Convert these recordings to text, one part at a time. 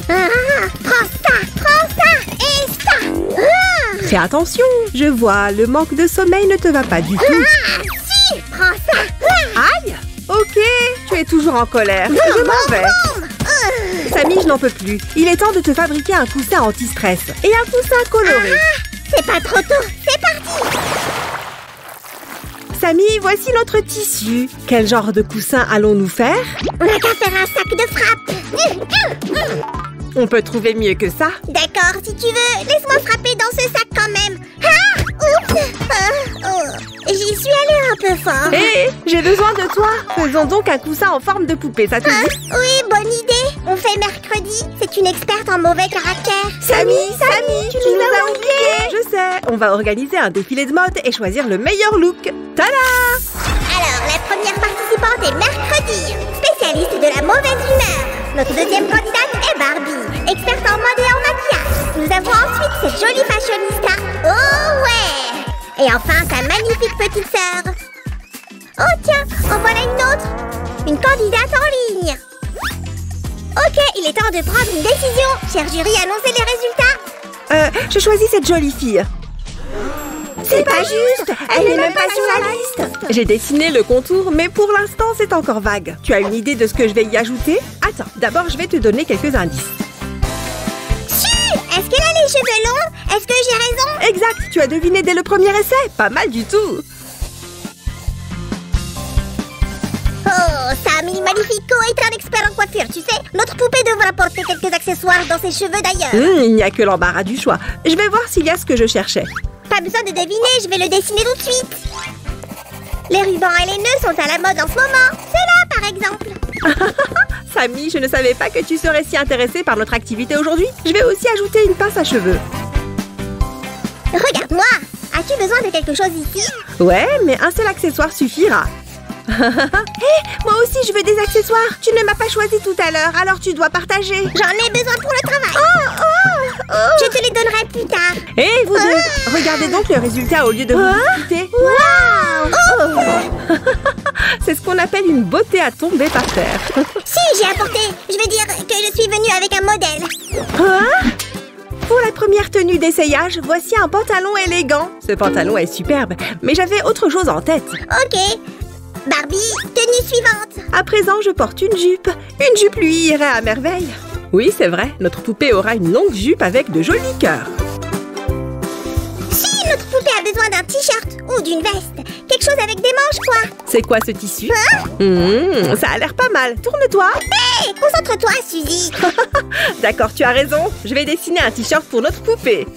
Prends ça et ça. Fais attention, je vois, le manque de sommeil ne te va pas du tout. Si, prends ça. Aïe! Ok, tu es toujours en colère. Je m'en vais. Samy, je n'en peux plus. Il est temps de te fabriquer un coussin anti-stress et un coussin coloré. C'est pas trop tôt, c'est parti. Samy, voici notre tissu. Quel genre de coussin allons-nous faire? On n'a qu'à faire un sac de frappe. On peut trouver mieux que ça. D'accord, si tu veux, laisse-moi frapper dans ce sac quand même. Ah! Oups! J'y suis allée un peu fort. Hé, j'ai besoin de toi. Faisons donc un coussin en forme de poupée, ça te dit? Oui, bonne idée. On fait mercredi. C'est une experte en mauvais caractère. Samy, tu nous as oubliés. Je sais, on va organiser un défilé de mode et choisir le meilleur look. Tada! Alors, la première participante est mercredi, spécialiste de la mauvaise humeur. Notre deuxième candidate est Barbie, experte en mode et en maquillage. Nous avons ensuite cette jolie fashionista. Oh ouais! Et enfin, sa magnifique petite sœur. Oh tiens, en voilà une autre. Une candidate en ligne. Ok, il est temps de prendre une décision. Cher jury, annoncez les résultats. Je choisis cette jolie fille. C'est pas juste. Elle n'est même pas sur la liste. J'ai dessiné le contour, mais pour l'instant, c'est encore vague. Tu as une idée de ce que je vais y ajouter? Attends, d'abord, je vais te donner quelques indices. Est-ce qu'elle a les cheveux longs? Est-ce que j'ai raison? Exact, tu as deviné dès le premier essai. Pas mal du tout. Oh, Samy Magnifico est un expert en coiffure, tu sais. Notre poupée devra porter quelques accessoires dans ses cheveux d'ailleurs. Il n'y a que l'embarras du choix. Je vais voir s'il y a ce que je cherchais. Pas besoin de deviner, je vais le dessiner tout de suite. Les rubans et les nœuds sont à la mode en ce moment. Ceux-là, par exemple. Samy, je ne savais pas que tu serais si intéressée par notre activité aujourd'hui. Je vais aussi ajouter une pince à cheveux. Regarde-moi. As-tu besoin de quelque chose ici? Ouais, mais un seul accessoire suffira. Hé, moi aussi je veux des accessoires. Tu ne m'as pas choisi tout à l'heure, alors tu dois partager. J'en ai besoin pour le travail. Je te les donnerai plus tard. Hé, vous deux, regardez donc le résultat au lieu de vous discuter. Waouh! C'est ce qu'on appelle une beauté à tomber par terre. Si, j'ai apporté. Je veux dire que je suis venue avec un modèle. Pour la première tenue d'essayage, voici un pantalon élégant. Ce pantalon est superbe, mais j'avais autre chose en tête. Ok. Barbie, tenue suivante. À présent, je porte une jupe. Une jupe lui irait à merveille. Oui, c'est vrai, notre poupée aura une longue jupe avec de jolis cœurs. Si, notre poupée a besoin d'un t-shirt ou d'une veste. Quelque chose avec des manches, quoi. C'est quoi ce tissu? Ça a l'air pas mal. Tourne-toi. Hé, concentre-toi, Suzy. D'accord, tu as raison. Je vais dessiner un t-shirt pour notre poupée.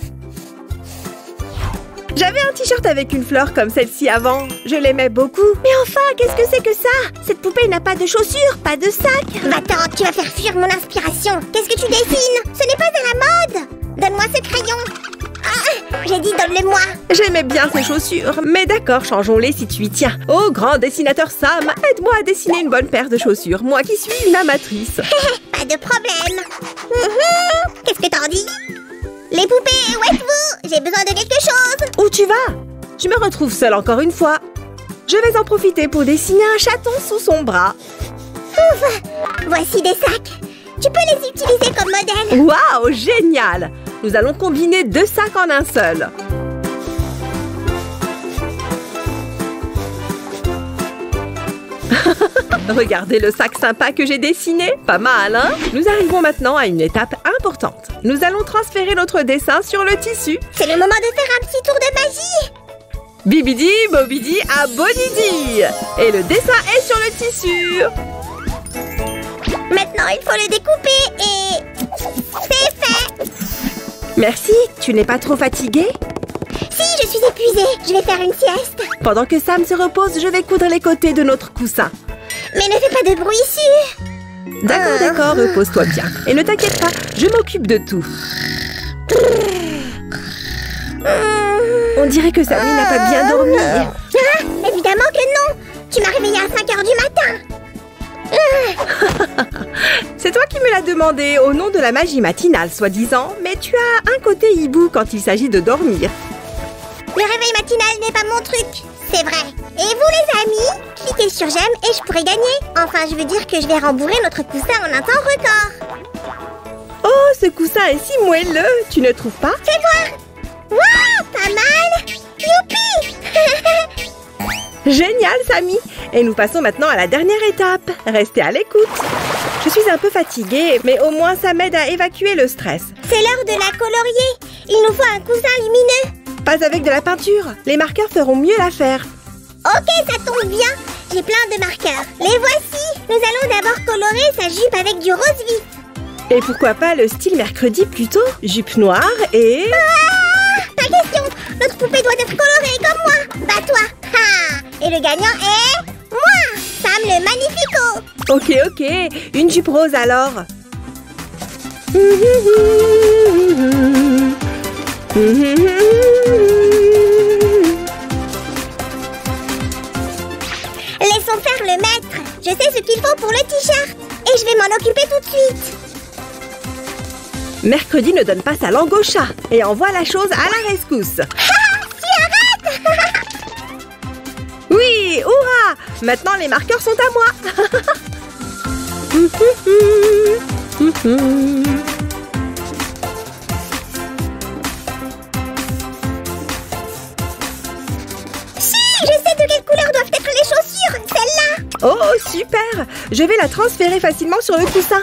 J'avais un t-shirt avec une fleur comme celle-ci avant. Je l'aimais beaucoup. Mais enfin, qu'est-ce que c'est que ça? Cette poupée n'a pas de chaussures, pas de sac. Va-t'en, tu vas faire fuir mon inspiration. Qu'est-ce que tu dessines? Ce n'est pas à la mode. Donne-moi ce crayon. J'ai dit donne-le-moi. J'aimais bien ces chaussures, mais d'accord, changeons-les si tu y tiens. Oh, grand dessinateur Sam, aide-moi à dessiner une bonne paire de chaussures, moi qui suis une amatrice. Pas de problème. Qu'est-ce que t'en dis? Les poupées, où êtes-vous? J'ai besoin de quelque chose. Où tu vas? Je me retrouve seule encore une fois. Je vais en profiter pour dessiner un chaton sous son bras. Ouf, voici des sacs. Tu peux les utiliser comme modèle. Waouh, génial! Nous allons combiner 2 sacs en un seul. Regardez le sac sympa que j'ai dessiné. Pas mal, hein? Nous arrivons maintenant à une étape importante. Nous allons transférer notre dessin sur le tissu. C'est le moment de faire un petit tour de magie. Bibidi, bobidi, abonidi. Et le dessin est sur le tissu. Maintenant, il faut le découper et... c'est fait. Merci, tu n'es pas trop fatiguée? Si, je suis épuisée. Je vais faire une sieste. Pendant que Sam se repose, je vais coudre les côtés de notre coussin. Mais ne fais pas de bruit ici. D'accord, d'accord, repose-toi bien. Et ne t'inquiète pas, je m'occupe de tout. On dirait que Samy n'a pas bien dormi. Évidemment que non. Tu m'as réveillée à 5 h du matin. C'est toi qui me l'as demandé au nom de la magie matinale, soi-disant, mais tu as un côté hibou quand il s'agit de dormir. Le réveil matinal n'est pas mon truc, c'est vrai. Et vous les amis, cliquez sur j'aime et je pourrai gagner. Enfin, je veux dire que je vais rembourrer notre coussin en un temps record. Oh, ce coussin est si moelleux, tu ne trouves pas? Fais voir. Waouh, pas mal. Youpi. Génial, Samy! Et nous passons maintenant à la dernière étape. Restez à l'écoute. Je suis un peu fatiguée, mais au moins ça m'aide à évacuer le stress. C'est l'heure de la colorier. Il nous faut un coussin lumineux. Pas avec de la peinture. Les marqueurs feront mieux l'affaire. Ok, ça tombe bien. J'ai plein de marqueurs. Les voici. Nous allons d'abord colorer sa jupe avec du rose vif. Et pourquoi pas le style mercredi plutôt? Jupe noire et... Ah, pas question. Notre poupée doit être colorée comme moi. Bats-toi. Ha. Et le gagnant est... moi, Sam le Magnifico. Ok, ok. Une jupe rose alors. Laissons faire le maître. Je sais ce qu'il faut pour le t-shirt. Et je vais m'en occuper tout de suite. Mercredi ne donne pas sa langue au chat et envoie la chose à la rescousse. Tu arrêtes. Oui, hurrah! Maintenant les marqueurs sont à moi. Si, je sais de quelle couleur doivent être les chaussures. Celle-là. Oh, super! Je vais la transférer facilement sur le coussin.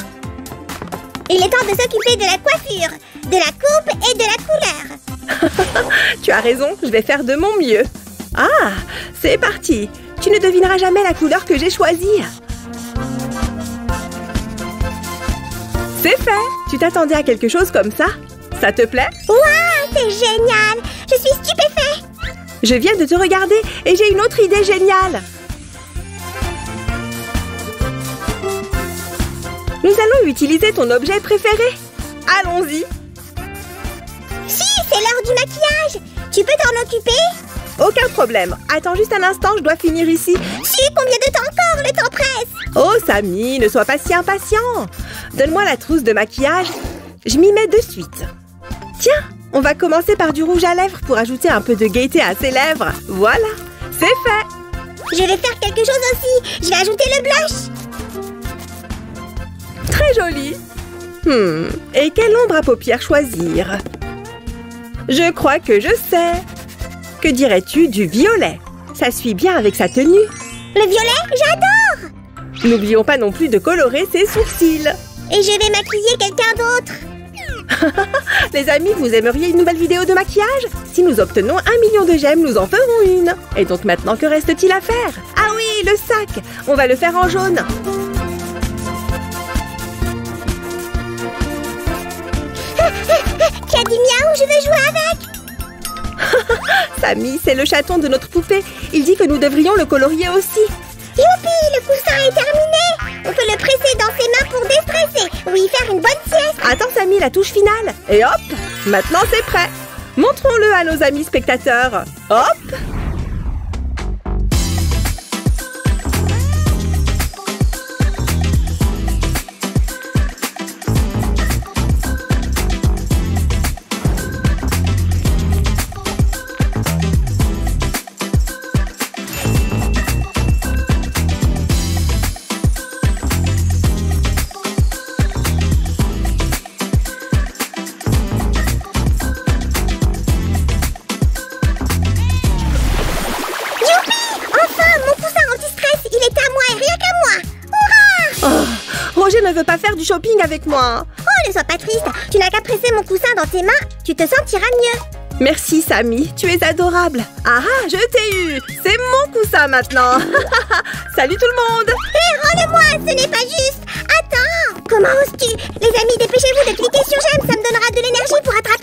Il est temps de s'occuper de la coiffure, de la coupe et de la couleur. Tu as raison, je vais faire de mon mieux. Ah, c'est parti. Tu ne devineras jamais la couleur que j'ai choisie. C'est fait. Tu t'attendais à quelque chose comme ça? Ça te plaît? Waouh, c'est génial. Je suis stupéfait. Je viens de te regarder et j'ai une autre idée géniale. Nous allons utiliser ton objet préféré. Allons-y. Si, c'est l'heure du maquillage. Tu peux t'en occuper? Aucun problème. Attends juste un instant, je dois finir ici. Si, combien de temps encore? Le temps presse. Oh, Samy, ne sois pas si impatient. Donne-moi la trousse de maquillage. Je m'y mets de suite. Tiens, on va commencer par du rouge à lèvres pour ajouter un peu de gaieté à ses lèvres. Voilà, c'est fait. Je vais faire quelque chose aussi. Je vais ajouter le blush. Très joli. Et quelle ombre à paupières choisir? Je crois que je sais. Que dirais-tu du violet? Ça suit bien avec sa tenue. Le violet, j'adore. N'oublions pas non plus de colorer ses sourcils. Et je vais maquiller quelqu'un d'autre. Les amis, vous aimeriez une nouvelle vidéo de maquillage? Si nous obtenons 1 million de j'aime, nous en ferons une. Et donc maintenant, que reste-t-il à faire? Ah oui, le sac. On va le faire en jaune. Qui a dit miaou, je veux jouer avec. Samy, c'est le chaton de notre poupée. Il dit que nous devrions le colorier aussi. Youpi, le coussin est terminé. On peut le presser dans ses mains pour déstresser. Oui, faire une bonne sieste. Attends, Samy, la touche finale. Et hop, maintenant c'est prêt. Montrons-le à nos amis spectateurs. Hop. Roger ne veut pas faire du shopping avec moi. Oh, ne sois pas triste. Tu n'as qu'à presser mon coussin dans tes mains. Tu te sentiras mieux. Merci, Samy. Tu es adorable. Ah, je t'ai eu. C'est mon coussin maintenant. Salut tout le monde. Hé, rends-le-moi. Ce n'est pas juste. Attends. Comment oses-tu? Les amis, dépêchez-vous de cliquer sur j'aime. Ça me donnera de l'énergie pour attraper